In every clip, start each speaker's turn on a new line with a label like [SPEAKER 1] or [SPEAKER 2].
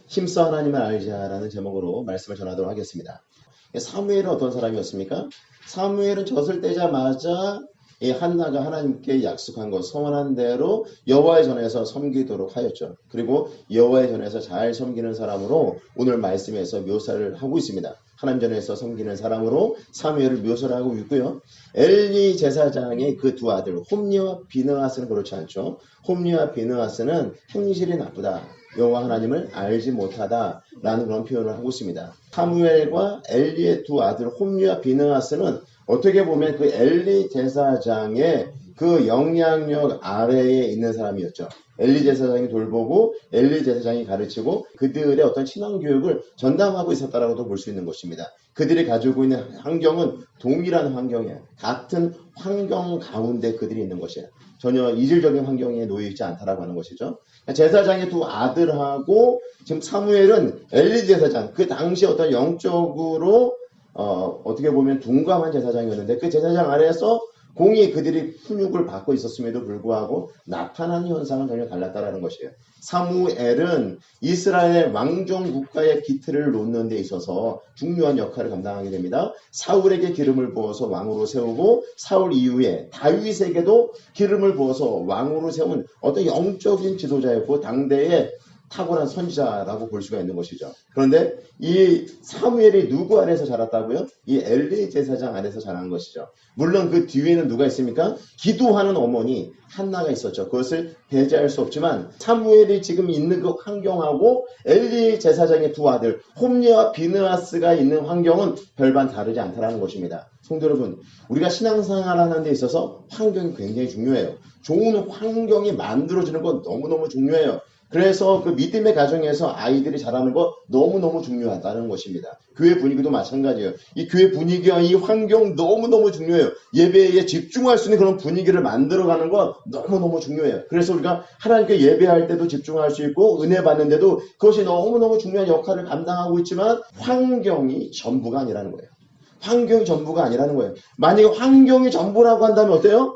[SPEAKER 1] 힘써 하나님을 알자라는 제목으로 말씀을 전하도록 하겠습니다. 사무엘은 어떤 사람이었습니까? 사무엘은 젖을 떼자마자 이 한나가 하나님께 약속한 것, 서원한 대로 여호와의 전에서 섬기도록 하였죠. 그리고 여호와의 전에서 잘 섬기는 사람으로 오늘 말씀에서 묘사를 하고 있습니다. 하나님 전에서 섬기는 사람으로 사무엘을 묘사를 하고 있고요. 엘리 제사장의 그 두 아들 홈리와 비느하스는 그렇지 않죠. 홈리와 비느하스는 행실이 나쁘다. 여호와 하나님을 알지 못하다라는 그런 표현을 하고 있습니다. 사무엘과 엘리의 두 아들 홈리와 비느하스는 어떻게 보면 그 엘리 제사장의 그 영향력 아래에 있는 사람이었죠. 엘리 제사장이 돌보고 엘리 제사장이 가르치고 그들의 어떤 신앙 교육을 전담하고 있었다라고도 볼 수 있는 것입니다. 그들이 가지고 있는 환경은 동일한 환경이에요. 같은 환경 가운데 그들이 있는 것이에요. 전혀 이질적인 환경에 놓여 있지 않다라고 하는 것이죠. 제사장의 두 아들하고 지금 사무엘은 엘리 제사장, 그 당시 어떤 영적으로 어떻게 보면 둔감한 제사장이었는데 그 제사장 아래에서 공히 그들이 훈육을 받고 있었음에도 불구하고 나타나는 현상은 전혀 달랐다라는 것이에요. 사무엘은 이스라엘 왕정 국가의 기틀을 놓는 데 있어서 중요한 역할을 감당하게 됩니다. 사울에게 기름을 부어서 왕으로 세우고 사울 이후에 다윗에게도 기름을 부어서 왕으로 세운 어떤 영적인 지도자였고 당대의 탁월한 선지자라고 볼 수가 있는 것이죠. 그런데 이 사무엘이 누구 아래서 자랐다고요? 이 엘리 제사장 아래서 자란 것이죠. 물론 그 뒤에는 누가 있습니까? 기도하는 어머니 한나가 있었죠. 그것을 배제할 수 없지만 사무엘이 지금 있는 그 환경하고 엘리 제사장의 두 아들 홈리와 비느하스가 있는 환경은 별반 다르지 않다라는 것입니다. 성도 여러분, 우리가 신앙생활 하는 데 있어서 환경이 굉장히 중요해요. 좋은 환경이 만들어지는 건 너무너무 중요해요. 그래서 그 믿음의 가정에서 아이들이 자라는 거 너무너무 중요하다는 것입니다. 교회 분위기도 마찬가지예요. 이 교회 분위기와 이 환경 너무너무 중요해요. 예배에 집중할 수 있는 그런 분위기를 만들어가는 건 너무너무 중요해요. 그래서 우리가 하나님께 예배할 때도 집중할 수 있고 은혜 받는데도 그것이 너무너무 중요한 역할을 감당하고 있지만 환경이 전부가 아니라는 거예요. 환경이 전부가 아니라는 거예요. 만약에 환경이 전부라고 한다면 어때요?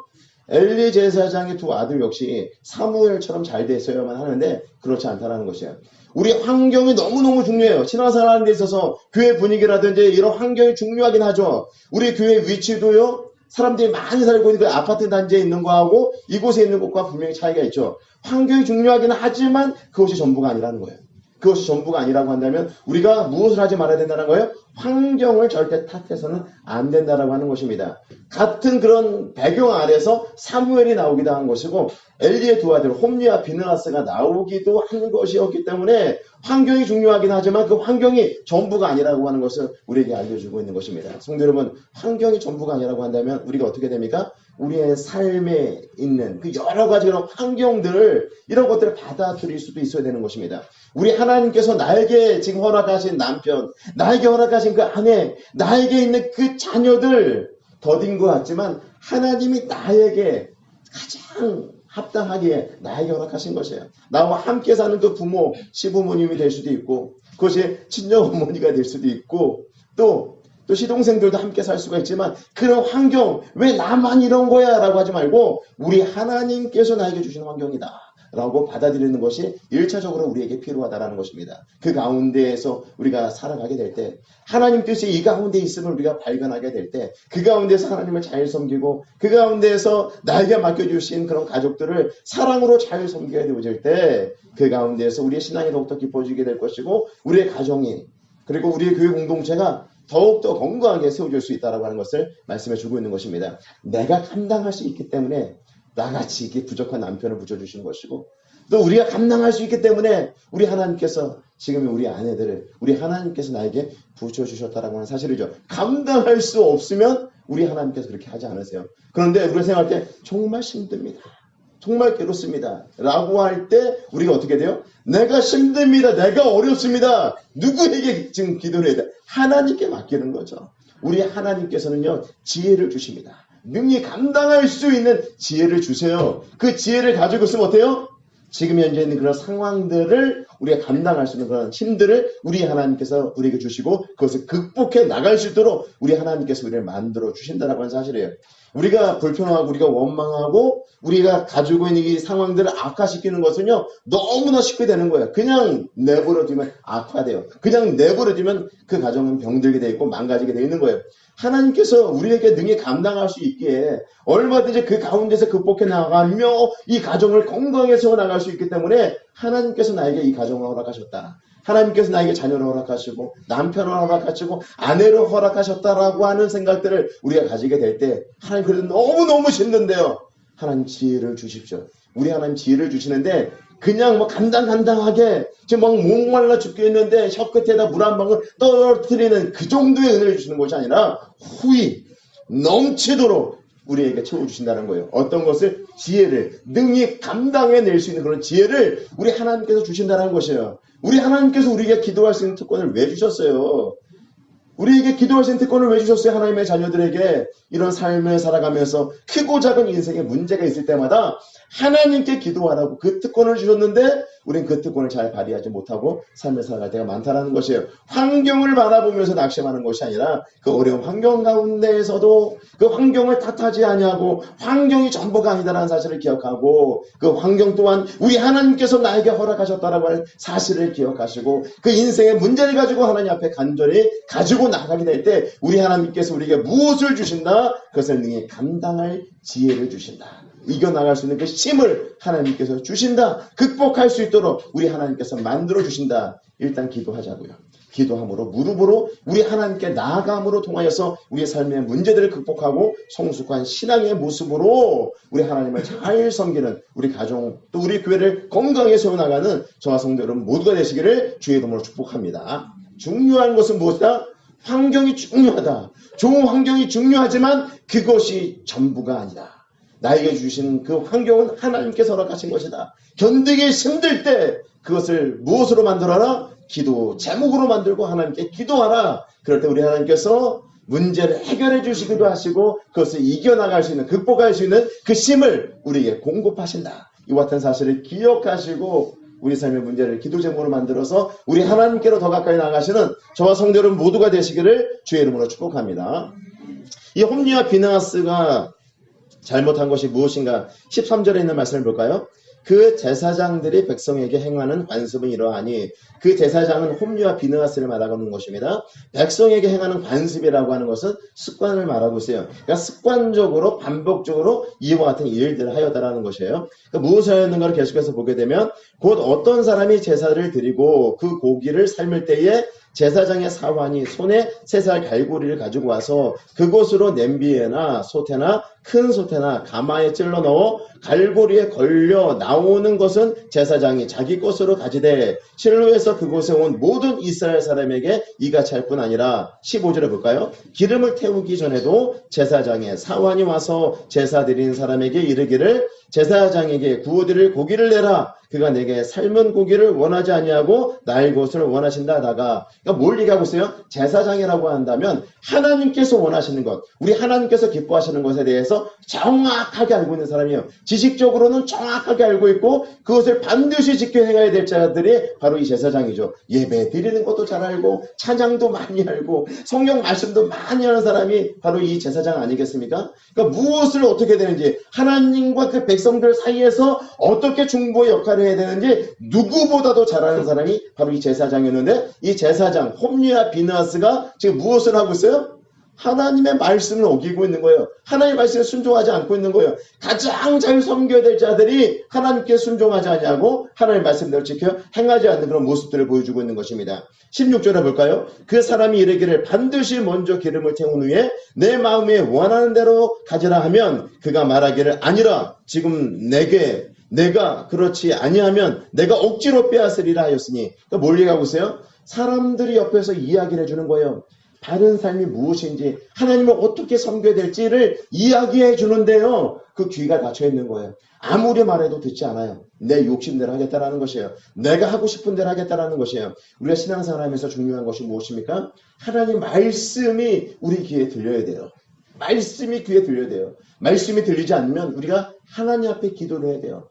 [SPEAKER 1] 엘리 제사장의 두 아들 역시 사무엘처럼 잘 됐어야만 하는데 그렇지 않다는 것이에요. 우리 환경이 너무너무 중요해요. 신앙생활 하는 데 있어서 교회 분위기라든지 이런 환경이 중요하긴 하죠. 우리 교회 위치도요. 사람들이 많이 살고 있는 그 아파트 단지에 있는 거하고 이곳에 있는 곳과 분명히 차이가 있죠. 환경이 중요하긴 하지만 그것이 전부가 아니라는 거예요. 그것이 전부가 아니라고 한다면 우리가 무엇을 하지 말아야 된다는 거예요? 환경을 절대 탓해서는 안 된다라고 하는 것입니다. 같은 그런 배경 아래서 사무엘이 나오기도 한 것이고 엘리의 두 아들 홈리와 비느하스가 나오기도 한 것이었기 때문에 환경이 중요하긴 하지만 그 환경이 전부가 아니라고 하는 것을 우리에게 알려주고 있는 것입니다. 성도 여러분, 환경이 전부가 아니라고 한다면 우리가 어떻게 됩니까? 우리의 삶에 있는 그 여러 가지 그런 환경들을 이런 것들을 받아들일 수도 있어야 되는 것입니다. 우리 하나님께서 나에게 지금 허락하신 남편, 나에게 허락하신 그 아내, 나에게 있는 그 자녀들 더딘 것 같지만 하나님이 나에게 가장 합당하기에 나에게 허락하신 것이에요. 나와 함께 사는 그 부모, 시부모님이 될 수도 있고 그것이 친정어머니가 될 수도 있고 또 시동생들도 함께 살 수가 있지만 그런 환경 왜 나만 이런 거야 라고 하지 말고 우리 하나님께서 나에게 주신 환경이다 라고 받아들이는 것이 1차적으로 우리에게 필요하다는 것입니다. 그 가운데에서 우리가 살아가게 될 때 하나님 뜻이 이 가운데 있음을 우리가 발견하게 될 때 그 가운데서 하나님을 잘 섬기고 그 가운데에서 나에게 맡겨주신 그런 가족들을 사랑으로 잘 섬기게 되어질 때 그 가운데에서 우리의 신앙이 더욱더 깊어지게 될 것이고 우리의 가정이 그리고 우리의 교회 공동체가 더욱더 건강하게 세워질 수 있다는 하는 것을 말씀해 주고 있는 것입니다. 내가 감당할 수 있기 때문에 나같이 이렇게 부족한 남편을 붙여주시는 것이고 또 우리가 감당할 수 있기 때문에 우리 하나님께서 지금 우리 아내들을 우리 하나님께서 나에게 붙여주셨다라고 하는 사실이죠. 감당할 수 없으면 우리 하나님께서 그렇게 하지 않으세요. 그런데 우리가 생각할 때 정말 힘듭니다. 정말 괴롭습니다. 라고 할 때 우리가 어떻게 돼요? 내가 힘듭니다. 내가 어렵습니다. 누구에게 지금 기도를 해야 돼? 하나님께 맡기는 거죠. 우리 하나님께서는요. 지혜를 주십니다. 능히 감당할 수 있는 지혜를 주세요. 그 지혜를 가지고 있으면 어때요? 지금 현재 있는 그런 상황들을 우리가 감당할 수 있는 그런 힘들을 우리 하나님께서 우리에게 주시고 그것을 극복해 나갈 수 있도록 우리 하나님께서 우리를 만들어 주신다는 사실이에요. 우리가 불편하고 우리가 원망하고 우리가 가지고 있는 이 상황들을 악화시키는 것은요 너무나 쉽게 되는 거예요. 그냥 내버려두면 악화돼요. 그냥 내버려두면 그 가정은 병들게 돼 있고 망가지게 돼 있는 거예요. 하나님께서 우리에게 능히 감당할 수 있기에 얼마든지 그 가운데서 극복해 나가며 이 가정을 건강하게 세워나갈 수 있기 때문에 하나님께서 나에게 이 가정을 허락하셨다. 하나님께서 나에게 자녀를 허락하시고 남편을 허락하시고 아내를 허락하셨다라고 하는 생각들을 우리가 가지게 될 때 하나님 그래도 너무너무 힘든데요. 하나님 지혜를 주십시오. 우리 하나님 지혜를 주시는데 그냥 뭐 간당간당하게 지금 막 목말라 죽겠는데 혀 끝에다 물 한 방울 떨어뜨리는 그 정도의 은혜를 주시는 것이 아니라 후히 넘치도록 우리에게 채워주신다는 거예요. 어떤 것을 지혜를 능히 감당해낼 수 있는 그런 지혜를 우리 하나님께서 주신다는 것이에요. 우리 하나님께서 우리에게 기도할 수 있는 특권을 왜 주셨어요? 우리에게 기도할 수 있는 특권을 왜 주셨어요? 하나님의 자녀들에게 이런 삶을 살아가면서 크고 작은 인생에 문제가 있을 때마다 하나님께 기도하라고 그 특권을 주셨는데 우린 그 특권을 잘 발휘하지 못하고 삶을 살아갈 때가 많다는 것이에요. 환경을 바라보면서 낙심하는 것이 아니라 그 어려운 환경 가운데에서도 그 환경을 탓하지 아니하고 환경이 전부가 아니다라는 사실을 기억하고 그 환경 또한 우리 하나님께서 나에게 허락하셨다라고 하는 사실을 기억하시고 그 인생의 문제를 가지고 하나님 앞에 간절히 가지고 나가게 될 때 우리 하나님께서 우리에게 무엇을 주신다? 그것을 능히 감당할 지혜를 주신다. 이겨나갈 수 있는 그 힘을 하나님께서 주신다. 극복할 수 있도록 우리 하나님께서 만들어 주신다. 일단 기도하자고요. 기도함으로 무릎으로 우리 하나님께 나아감으로 통하여서 우리의 삶의 문제들을 극복하고 성숙한 신앙의 모습으로 우리 하나님을 잘 섬기는 우리 가정 또 우리 교회를 건강하게 세워나가는 저와 성도 여러분 모두가 되시기를 주의 이름으로 축복합니다. 중요한 것은 무엇이다? 환경이 중요하다. 좋은 환경이 중요하지만 그것이 전부가 아니다. 나에게 주신 그 환경은 하나님께서 허락하신 것이다. 견디기 힘들 때 그것을 무엇으로 만들어라? 기도 제목으로 만들고 하나님께 기도하라. 그럴 때 우리 하나님께서 문제를 해결해 주시기도 하시고 그것을 이겨나갈 수 있는 극복할 수 있는 그 힘을 우리에게 공급하신다. 이와 같은 사실을 기억하시고 우리 삶의 문제를 기도 제목으로 만들어서 우리 하나님께로 더 가까이 나가시는 저와 성도 여러분 모두가 되시기를 주의 이름으로 축복합니다. 이 홈리와 비느하스가 잘못한 것이 무엇인가? 13절에 있는 말씀을 볼까요? 그 제사장들이 백성에게 행하는 관습은 이러하니 그 제사장은 홈리와 비느하스를 말하는 것입니다. 백성에게 행하는 관습이라고 하는 것은 습관을 말하고 있어요. 그러니까 습관적으로 반복적으로 이와 같은 일들을 하였다라는 것이에요. 그러니까 무엇을 하였는가를 계속해서 보게 되면 곧 어떤 사람이 제사를 드리고 그 고기를 삶을 때에 제사장의 사환이 손에 3살 갈고리를 가지고 와서 그곳으로 냄비에나 솥에나 큰 솥에나 가마에 찔러 넣어 갈고리에 걸려 나오는 것은 제사장이 자기 것으로 가지되 실로에서 그곳에 온 모든 이스라엘 사람에게 이같이 할 뿐 아니라 15절에 볼까요? 기름을 태우기 전에도 제사장의 사환이 와서 제사 드린 사람에게 이르기를 제사장에게 구워드릴 고기를 내라. 그가 내게 삶은 고기를 원하지 아니하고 나의 것을 원하신다 하다가 그러니까 뭘 얘기하고 있어요? 제사장이라고 한다면 하나님께서 원하시는 것, 우리 하나님께서 기뻐하시는 것에 대해서 정확하게 알고 있는 사람이에요. 지식적으로는 정확하게 알고 있고 그것을 반드시 지켜 행해야 될 자들이 바로 이 제사장이죠. 예배 드리는 것도 잘 알고 찬양도 많이 알고 성경 말씀도 많이 하는 사람이 바로 이 제사장 아니겠습니까? 그러니까 무엇을 어떻게 되는지 하나님과 그 백성들 사이에서 어떻게 중보의 역할을 해야 되는지 누구보다도 잘 아는 사람이 바로 이 제사장이었는데 이 제사장 홈리와 비느하스가 지금 무엇을 하고 있어요? 하나님의 말씀을 어기고 있는 거예요. 하나님의 말씀에 순종하지 않고 있는 거예요. 가장 잘 섬겨야 될 자들이 하나님께 순종하지 아니하고 하나님의 말씀대로 지켜 행하지 않는 그런 모습들을 보여주고 있는 것입니다. 16절에 볼까요? 그 사람이 이르기를 반드시 먼저 기름을 태운 후에 내 마음에 원하는 대로 가지라 하면 그가 말하기를 아니라 지금 내가 그렇지 아니하면 내가 억지로 빼앗으리라 하였으니 그러니까 뭘 얘기하고 있어요? 사람들이 옆에서 이야기를 해주는 거예요. 바른 삶이 무엇인지 하나님을 어떻게 섬겨야 될지를 이야기해 주는데요. 그 귀가 닫혀 있는 거예요. 아무리 말해도 듣지 않아요. 내 욕심대로 하겠다라는 것이에요. 내가 하고 싶은 대로 하겠다라는 것이에요. 우리가 신앙생활하면서 중요한 것이 무엇입니까? 하나님 말씀이 우리 귀에 들려야 돼요. 말씀이 귀에 들려야 돼요. 말씀이 들리지 않으면 우리가 하나님 앞에 기도를 해야 돼요.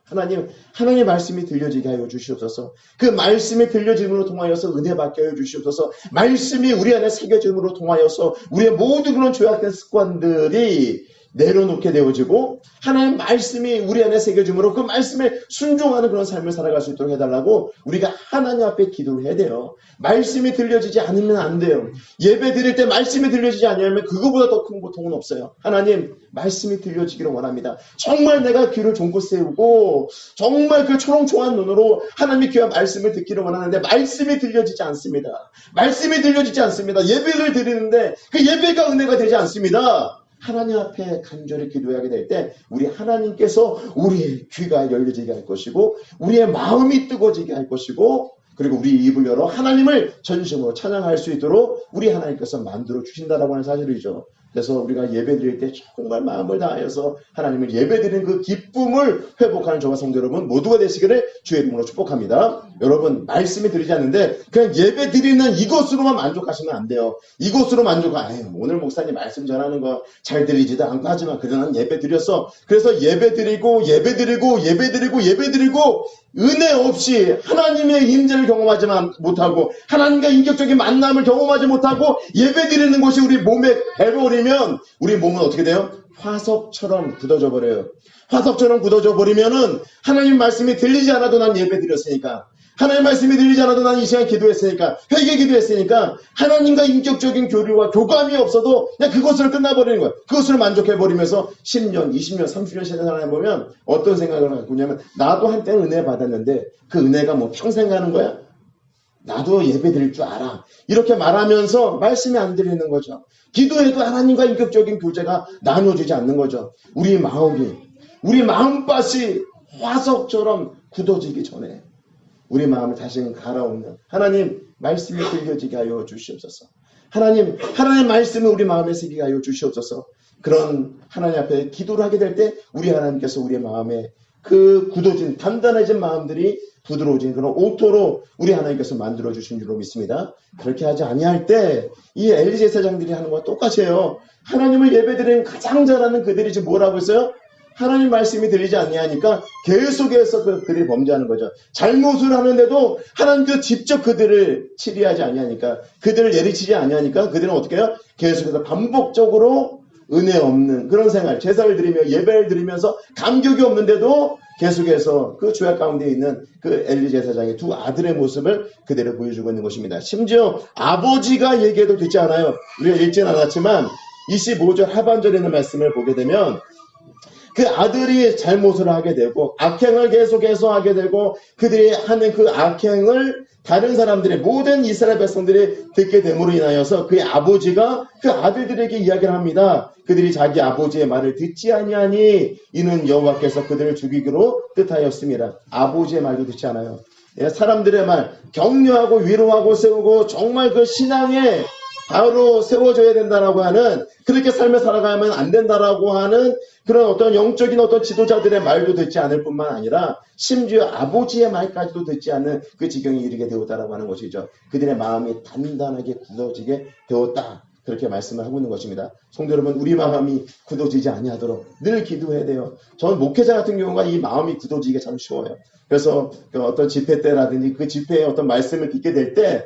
[SPEAKER 1] 하나님의 말씀이 들려지게 하여 주시옵소서. 그 말씀이 들려짐으로 통하여서 은혜 받게 하여 주시옵소서. 말씀이 우리 안에 새겨짐으로 통하여서 우리의 모든 그런 죄악된 습관들이 내려놓게 되어지고 하나님의 말씀이 우리 안에 새겨짐으로 그 말씀에 순종하는 그런 삶을 살아갈 수 있도록 해달라고 우리가 하나님 앞에 기도를 해야 돼요. 말씀이 들려지지 않으면 안 돼요. 예배 드릴 때 말씀이 들려지지 않으면 그거보다 더 큰 고통은 없어요. 하나님 말씀이 들려지기를 원합니다. 정말 내가 귀를 종고 세우고 정말 그 초롱초롱한 눈으로 하나님의 귀와 말씀을 듣기를 원하는데 말씀이 들려지지 않습니다. 말씀이 들려지지 않습니다. 예배를 드리는데 그 예배가 은혜가 되지 않습니다. 하나님 앞에 간절히 기도하게 될 때 우리 하나님께서 우리의 귀가 열려지게 할 것이고 우리의 마음이 뜨거워지게 할 것이고 그리고 우리 입을 열어 하나님을 전심으로 찬양할 수 있도록 우리 하나님께서 만들어 주신다라고 하는 사실이죠. 그래서 우리가 예배 드릴 때 정말 마음을 다하여서 하나님을 예배 드리는 그 기쁨을 회복하는 저와 성도 여러분 모두가 되시기를 주의 이름으로 축복합니다. 여러분 말씀이 들리지 않는데 그냥 예배 드리는 이것으로만 만족하시면 안 돼요. 이것으로 오늘 목사님 말씀 전하는 거 잘 들리지도 않고 하지만 그래도 난 예배 드렸어. 그래서 예배 드리고 은혜 없이 하나님의 임재를 경험하지 못하고 하나님과 인격적인 만남을 경험하지 못하고 예배 드리는 것이 우리 몸에 배버리면 우리 몸은 어떻게 돼요? 화석처럼 굳어져 버려요. 화석처럼 굳어져 버리면은 하나님 말씀이 들리지 않아도 난 예배 드렸으니까 하나님 말씀이 들리지 않아도 난 이 시간 기도했으니까 회개 기도했으니까 하나님과 인격적인 교류와 교감이 없어도 그냥 그것으로 끝나버리는 거예요. 그것으로 만족해버리면서 10년, 20년, 30년 시간 살아보면 어떤 생각을 갖고 있냐면 나도 한때는 은혜 받았는데 그 은혜가 뭐 평생 가는 거야? 나도 예배 드릴 줄 알아. 이렇게 말하면서 말씀이 안 들리는 거죠. 기도해도 하나님과 인격적인 교제가 나눠지지 않는 거죠. 우리 마음밭이 화석처럼 굳어지기 전에 우리 마음을 다시 갈아엎는 하나님 말씀이 들려지게 하여 주시옵소서. 하나님 말씀을 우리 마음에 새기게 하여 주시옵소서. 그런 하나님 앞에 기도를 하게 될 때 우리 하나님께서 우리의 마음에 그 굳어진 단단해진 마음들이 부드러워진 그런 오토로 우리 하나님께서 만들어 주신 줄로 믿습니다. 그렇게 하지 아니할 때 이 엘리 제사장들이 하는 것과 똑같이 해요. 하나님을 예배드리는 가장 잘하는 그들이 지금 뭐라고 했어요? 하나님 말씀이 들리지 않냐니까 계속해서 그들이 범죄하는 거죠. 잘못을 하는데도 하나님께서 직접 그들을 치리하지 않냐니까 그들을 예리치지 않냐니까 그들은 어떻게 해요? 계속해서 반복적으로 은혜 없는 그런 생활, 제사를 드리며 예배를 드리면서 감격이 없는데도 계속해서 그 죄악 가운데 있는 그 엘리 제사장의 두 아들의 모습을 그대로 보여주고 있는 것입니다. 심지어 아버지가 얘기해도 듣지 않아요. 우리가 읽지는 않았지만 25절 하반절에 있는 말씀을 보게 되면 그 아들이 잘못을 하게 되고 악행을 계속해서 하게 되고 그들이 하는 그 악행을 다른 사람들의 모든 이스라엘 백성들이 듣게 됨으로 인하여서 그의 아버지가 그 아들들에게 이야기를 합니다. 그들이 자기 아버지의 말을 듣지 아니하니 이는 여호와께서 그들을 죽이기로 뜻하였습니다. 아버지의 말도 듣지 않아요. 사람들의 말 격려하고 위로하고 세우고 정말 그 신앙에 바로 세워줘야 된다라고 하는 그렇게 삶을 살아가면 안 된다라고 하는 그런 어떤 영적인 어떤 지도자들의 말도 듣지 않을 뿐만 아니라 심지어 아버지의 말까지도 듣지 않는 그 지경에 이르게 되었다라고 하는 것이죠. 그들의 마음이 단단하게 굳어지게 되었다. 그렇게 말씀을 하고 있는 것입니다. 성도 여러분, 우리 마음이 굳어지지 아니하도록 늘 기도해야 돼요. 저는 목회자 같은 경우가 이 마음이 굳어지기가 참 쉬워요. 그래서 어떤 집회 때라든지 그 집회의 어떤 말씀을 듣게 될 때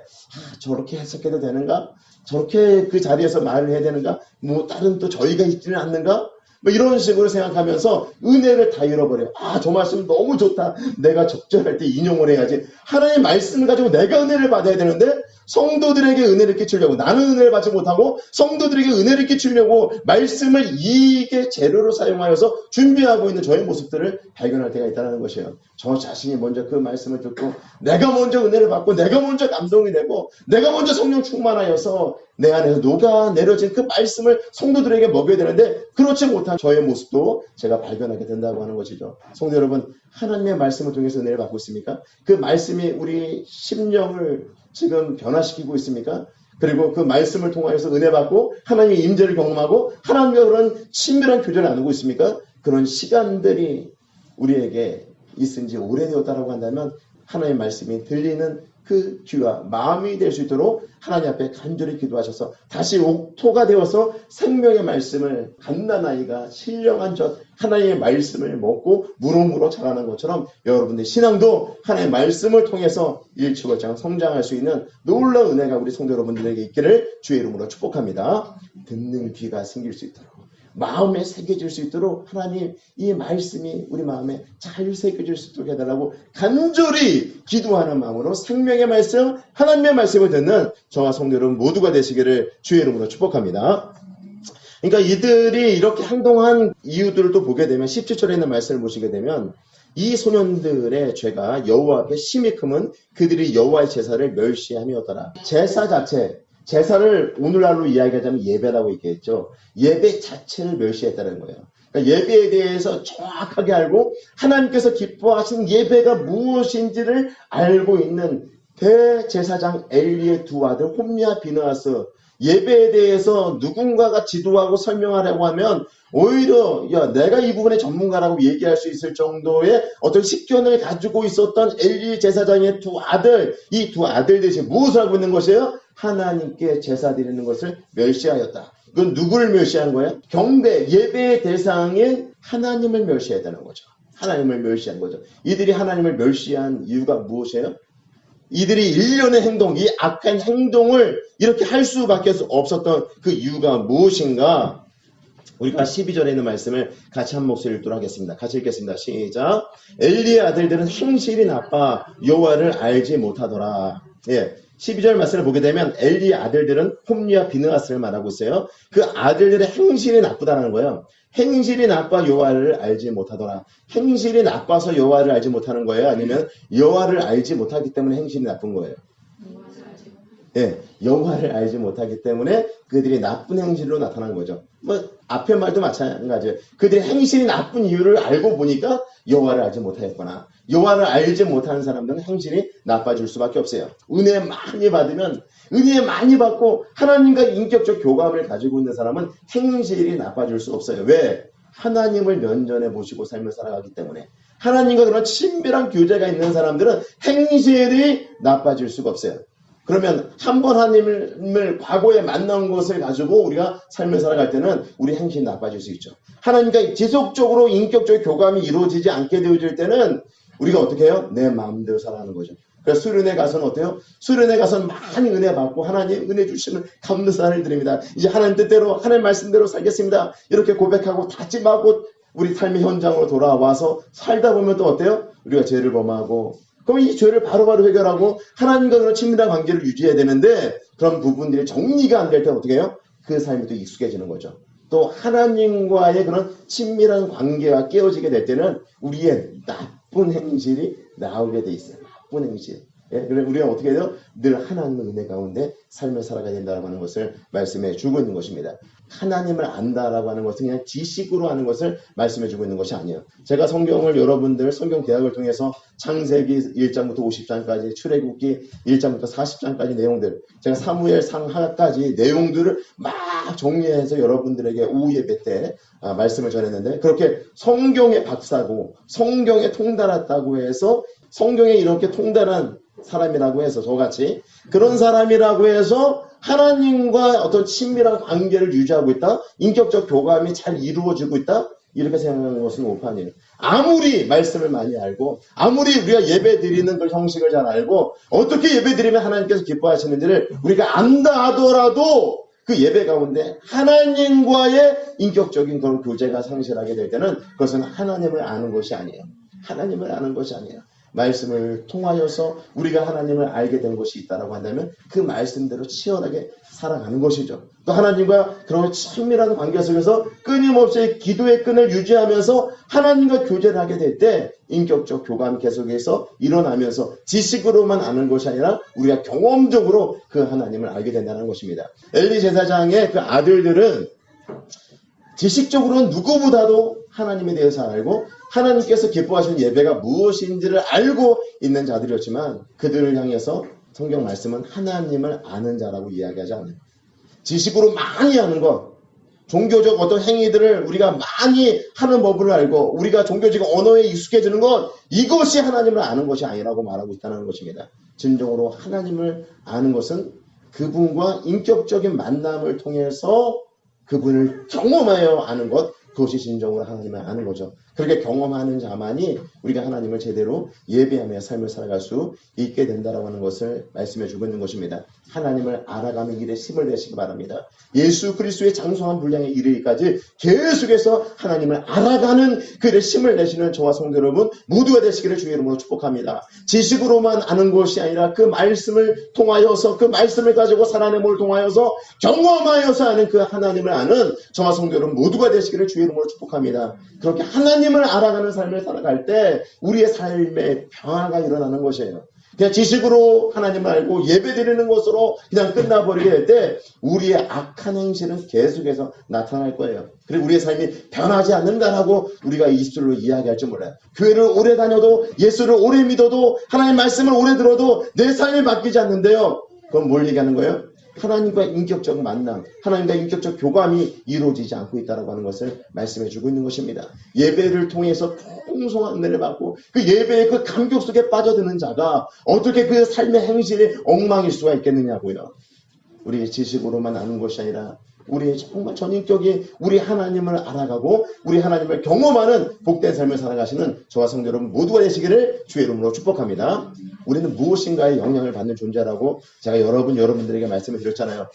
[SPEAKER 1] 저렇게 해석해도 되는가? 저렇게 그 자리에서 말을 해야 되는가? 뭐 다른 또 저희가 있지는 않는가? 뭐 이런 식으로 생각하면서 은혜를 다 잃어버려요. 저 말씀 너무 좋다. 내가 적절할 때 인용을 해야지. 하나님의 말씀을 가지고 내가 은혜를 받아야 되는데 성도들에게 은혜를 끼치려고 나는 은혜를 받지 못하고 성도들에게 은혜를 끼치려고 말씀을 이익의 재료로 사용하여서 준비하고 있는 저의 모습들을 발견할 때가 있다는 것이에요. 저 자신이 먼저 그 말씀을 듣고 내가 먼저 은혜를 받고 내가 먼저 감동이 되고 내가 먼저 성령 충만하여서 내 안에서 녹아내려진 그 말씀을 성도들에게 먹여야 되는데 그렇지 못한 저의 모습도 제가 발견하게 된다고 하는 것이죠. 성도 여러분, 하나님의 말씀을 통해서 은혜를 받고 있습니까? 그 말씀이 우리 심령을 지금 변화시키고 있습니까? 그리고 그 말씀을 통하여서 은혜 받고 하나님의 임재를 경험하고 하나님과 그런 친밀한 교제를 나누고 있습니까? 그런 시간들이 우리에게 있은 지 오래되었다고 한다면 하나님의 말씀이 들리는 그 귀와 마음이 될 수 있도록 하나님 앞에 간절히 기도하셔서 다시 옥토가 되어서 생명의 말씀을 갓난아이가 신령한 젖 하나님의 말씀을 먹고 무럭무럭 자라는 것처럼 여러분들의 신앙도 하나님의 말씀을 통해서 일치월장 성장할 수 있는 놀라운 은혜가 우리 성도 여러분들에게 있기를 주의 이름으로 축복합니다. 듣는 귀가 생길 수 있도록 마음에 새겨질 수 있도록 하나님 이 말씀이 우리 마음에 잘 새겨질 수 있도록 해달라고 간절히 기도하는 마음으로 생명의 말씀, 하나님의 말씀을 듣는 저와 성도 여러분 모두가 되시기를 주의 이름으로 축복합니다. 그러니까 이들이 이렇게 행동한 이유들을 또 보게 되면 17절에 있는 말씀을 보시게 되면 이 소년들의 죄가 여호와 앞에 심히 크면 그들이 여호와의 제사를 멸시함이었더라. 제사 자체, 제사를 오늘날로 이야기하자면 예배라고 얘기했죠. 예배 자체를 멸시했다는 거예요. 그러니까 예배에 대해서 정확하게 알고 하나님께서 기뻐하시는 예배가 무엇인지를 알고 있는 대제사장 엘리의 두 아들 홈리와 비느하스, 예배에 대해서 누군가가 지도하고 설명하려고 하면 오히려 내가 이 부분의 전문가라고 얘기할 수 있을 정도의 어떤 식견을 가지고 있었던 엘리 제사장의 두 아들, 이 두 아들 대신 무엇을 하고 있는 것이에요? 하나님께 제사 드리는 것을 멸시하였다. 그건 누구를 멸시한 거예요? 경배, 예배의 대상인 하나님을 멸시했다는 거죠. 하나님을 멸시한 거죠. 이들이 하나님을 멸시한 이유가 무엇이에요? 이들이 일련의 행동, 이 악한 행동을 이렇게 할 수밖에 없었던 그 이유가 무엇인가? 우리가 12절에 있는 말씀을 같이 한 목소리를 읽도록 하겠습니다. 같이 읽겠습니다. 시작. 엘리의 아들들은 행실이 나빠 여호와를 알지 못하더라. 예, 12절 말씀을 보게 되면 엘리의 아들들은 홈리와 비느하스를 말하고 있어요. 그 아들들의 행실이 나쁘다는 거예요. 행실이 나빠 여호와를 알지 못하더라. 행실이 나빠서 여호와를 알지 못하는 거예요? 아니면 여호와를 알지 못하기 때문에 행실이 나쁜 거예요? 예, 여호와를 알지 못하기 때문에 그들이 나쁜 행실로 나타난 거죠. 뭐 앞에 말도 마찬가지예요. 그들의 행실이 나쁜 이유를 알고 보니까 여호와를 알지 못하였구나. 여호와를 알지 못하는 사람들은 행실이 나빠질 수밖에 없어요. 은혜 많이 받으면, 은혜 많이 받고 하나님과 인격적 교감을 가지고 있는 사람은 행실이 나빠질 수 없어요. 왜? 하나님을 면전에 보시고 삶을 살아가기 때문에. 하나님과 그런 친밀한 교제가 있는 사람들은 행실이 나빠질 수가 없어요. 그러면 한번 하나님을 과거에 만난 것을 가지고 우리가 삶을 살아갈 때는 우리 행실이 나빠질 수 있죠. 하나님과 지속적으로 인격적 교감이 이루어지지 않게 되어질 때는 우리가 어떻게 해요? 내 마음대로 살아가는 거죠. 그래서 수련회 가서는 어때요? 수련회 가서는 많이 은혜 받고 하나님 은혜 주시면 감사를 드립니다. 이제 하나님 뜻대로 하나님 말씀대로 살겠습니다. 이렇게 고백하고 다짐하고 우리 삶의 현장으로 돌아와서 살다 보면 또 어때요? 우리가 죄를 범하고 그럼 이 죄를 바로바로 해결하고 하나님과 그런 친밀한 관계를 유지해야 되는데 그런 부분들이 정리가 안 될 때 어떻게 해요? 그 삶이 또 익숙해지는 거죠. 또 하나님과의 그런 친밀한 관계가 깨어지게 될 때는 우리의 나쁜 행실이 나오게 돼 있어요. 나쁜 행실. 예, 그래 우리가 어떻게 해야 돼요? 늘 하나님의 은혜 가운데 삶을 살아가야 된다고 하는 것을 말씀해 주고 있는 것입니다. 하나님을 안다라고 하는 것은 그냥 지식으로 하는 것을 말씀해 주고 있는 것이 아니에요. 제가 성경을 여러분들 성경 대학을 통해서 창세기 1장부터 50장까지 출애굽기 1장부터 40장까지 내용들, 제가 사무엘 상하까지 내용들을 막 정리해서 여러분들에게 오후 예배 때 말씀을 전했는데 그렇게 성경의 박사고 성경에 통달했다고 해서 성경에 이렇게 통달한 사람이라고 해서 저같이 그런 사람이라고 해서 하나님과 어떤 친밀한 관계를 유지하고 있다, 인격적 교감이 잘 이루어지고 있다, 이렇게 생각하는 것은 오판이에요. 아무리 말씀을 많이 알고 아무리 우리가 예배 드리는 그 형식을 잘 알고 어떻게 예배 드리면 하나님께서 기뻐하시는지를 우리가 안다 하더라도 그 예배 가운데 하나님과의 인격적인 그런 교제가 상실하게 될 때는 그것은 하나님을 아는 것이 아니에요. 하나님을 아는 것이 아니에요. 말씀을 통하여서 우리가 하나님을 알게 된 것이 있다라고 한다면 그 말씀대로 치열하게 살아가는 것이죠. 또 하나님과 그런 친밀한 관계 속에서 끊임없이 기도의 끈을 유지하면서 하나님과 교제를 하게 될 때 인격적 교감 계속해서 일어나면서 지식으로만 아는 것이 아니라 우리가 경험적으로 그 하나님을 알게 된다는 것입니다. 엘리 제사장의 그 아들들은 지식적으로는 누구보다도 하나님에 대해서 알고 하나님께서 기뻐하시는 예배가 무엇인지를 알고 있는 자들이었지만 그들을 향해서 성경 말씀은 하나님을 아는 자라고 이야기하지 않아요. 지식으로 많이 아는 것, 종교적 어떤 행위들을 우리가 많이 하는 법을 알고 우리가 종교적 언어에 익숙해지는 것, 이것이 하나님을 아는 것이 아니라고 말하고 있다는 것입니다. 진정으로 하나님을 아는 것은 그분과 인격적인 만남을 통해서 그분을 경험하여 아는 것, 그것이 진정으로 하나님을 아는 거죠. 그렇게 경험하는 자만이 우리가 하나님을 제대로 예배하며 삶을 살아갈 수 있게 된다라고 하는 것을 말씀해 주고 있는 것입니다. 하나님을 알아가는 일에 힘을 내시기 바랍니다. 예수 그리스도의 장성한 분량에 이르기까지 계속해서 하나님을 알아가는 그 일에 힘을 내시는 저와 성도 여러분 모두가 되시기를 주의 이름으로 축복합니다. 지식으로만 아는 것이 아니라 그 말씀을 통하여서 그 말씀을 가지고 살아냄을 통하여서 경험하여서 아는 그 하나님을 아는 저와 성도 여러분 모두가 되시기를 주의 이름으로 축복합니다. 그렇게 하나님을 알아가는 삶을 살아갈 때 우리의 삶에 평화가 일어나는 것이에요. 그냥 지식으로 하나님을 알고 예배드리는 것으로 그냥 끝나버리게 될 때 우리의 악한 행실은 계속해서 나타날 거예요. 그리고 우리의 삶이 변하지 않는다라고 우리가 입술로 이야기할지 몰라요. 교회를 오래 다녀도 예수를 오래 믿어도 하나님의 말씀을 오래 들어도 내 삶이 바뀌지 않는데요. 그건 뭘 얘기하는 거예요? 하나님과 인격적 만남, 하나님과 인격적 교감이 이루어지지 않고 있다고 하는 것을 말씀해 주고 있는 것입니다. 예배를 통해서 풍성한 은혜를 받고 그 예배의 그 감격 속에 빠져드는 자가 어떻게 그 삶의 행실이 엉망일 수가 있겠느냐고요. 우리의 지식으로만 아는 것이 아니라 우리의 정말 전인격이 우리 하나님을 알아가고 우리 하나님을 경험하는 복된 삶을 살아가시는 저와 성도 여러분 모두가 되시기를 주의 이름으로 축복합니다. 우리는 무엇인가에 영향을 받는 존재라고 제가 여러분들에게 말씀을 드렸잖아요.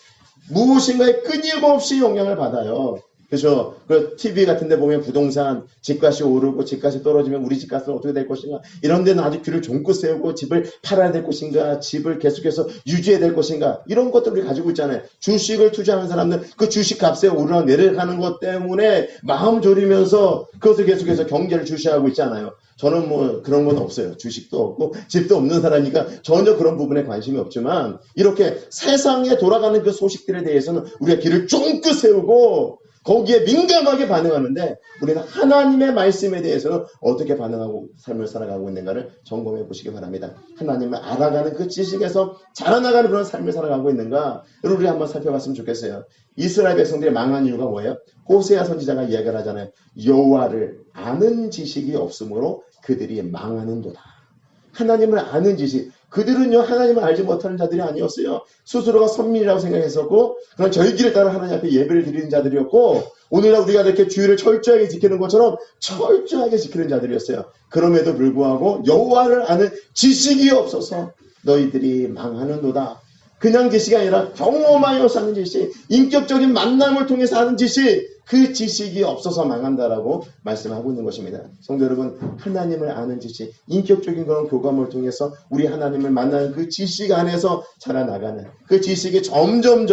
[SPEAKER 1] 무엇인가에 끊임없이 영향을 받아요. 그렇죠. 그 TV 같은 데 보면 부동산 집값이 오르고 집값이 떨어지면 우리 집값은 어떻게 될 것인가, 이런 데는 아주 귀를 종긋 세우고 집을 팔아야 될 것인가, 집을 계속해서 유지해야 될 것인가, 이런 것들 우리 가지고 있잖아요. 주식을 투자하는 사람들 그 주식 값에 오르락 내려가는 것 때문에 마음 졸이면서 그것을 계속해서 경제를 주시하고 있잖아요. 저는 뭐 그런 건 없어요. 주식도 없고 집도 없는 사람이니까 전혀 그런 부분에 관심이 없지만 이렇게 세상에 돌아가는 그 소식들에 대해서는 우리가 귀를 쫑긋 세우고 거기에 민감하게 반응하는데 우리는 하나님의 말씀에 대해서는 어떻게 반응하고 삶을 살아가고 있는가를 점검해 보시기 바랍니다. 하나님을 알아가는 그 지식에서 자라나가는 그런 삶을 살아가고 있는가, 우리 한번 살펴봤으면 좋겠어요. 이스라엘 백성들이 망한 이유가 뭐예요? 호세아 선지자가 이야기를 하잖아요. 여호와를 아는 지식이 없으므로 그들이 망하는도다. 하나님을 아는 지식, 그들은요 하나님을 알지 못하는 자들이 아니었어요. 스스로가 선민이라고 생각했었고 그런 절기를 따라 하나님 앞에 예배를 드리는 자들이었고 오늘날 우리가 이렇게 주의를 철저하게 지키는 것처럼 철저하게 지키는 자들이었어요. 그럼에도 불구하고 여호와를 아는 지식이 없어서 너희들이 망하는도다. 그냥 지식이 아니라 경험하여서 하는 지식, 인격적인 만남을 통해서 하는 지식, 그 지식이 없어서 망한다라고 말씀하고 있는 것입니다. 성도 여러분, 하나님을 아는 지식, 인격적인 그런 교감을 통해서 우리 하나님을 만나는 그 지식 안에서 자라나가는 그 지식이 점점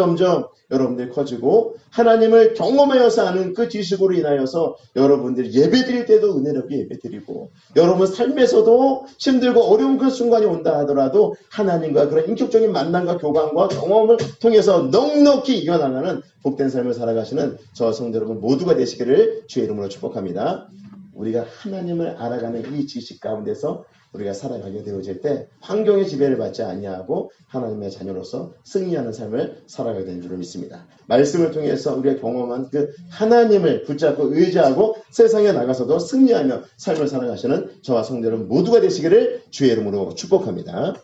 [SPEAKER 1] 여러분들이 커지고 하나님을 경험하여서 아는 그 지식으로 인하여서 여러분들이 예배드릴 때도 은혜롭게 예배드리고 여러분 삶에서도 힘들고 어려운 그 순간이 온다 하더라도 하나님과 그런 인격적인 만남과 교감과 경험을 통해서 넉넉히 이겨나가는 복된 삶을 살아가시는 저 성도 여러분 모두가 되시기를 주의 이름으로 축복합니다. 우리가 하나님을 알아가는 이 지식 가운데서 우리가 살아가게 되어질 때 환경의 지배를 받지 아니하고 하나님의 자녀로서 승리하는 삶을 살아가게 되는 줄을 믿습니다. 말씀을 통해서 우리가 경험한 그 하나님을 붙잡고 의지하고 세상에 나가서도 승리하며 삶을 살아가시는 저와 성도 여러분 모두가 되시기를 주의 이름으로 축복합니다.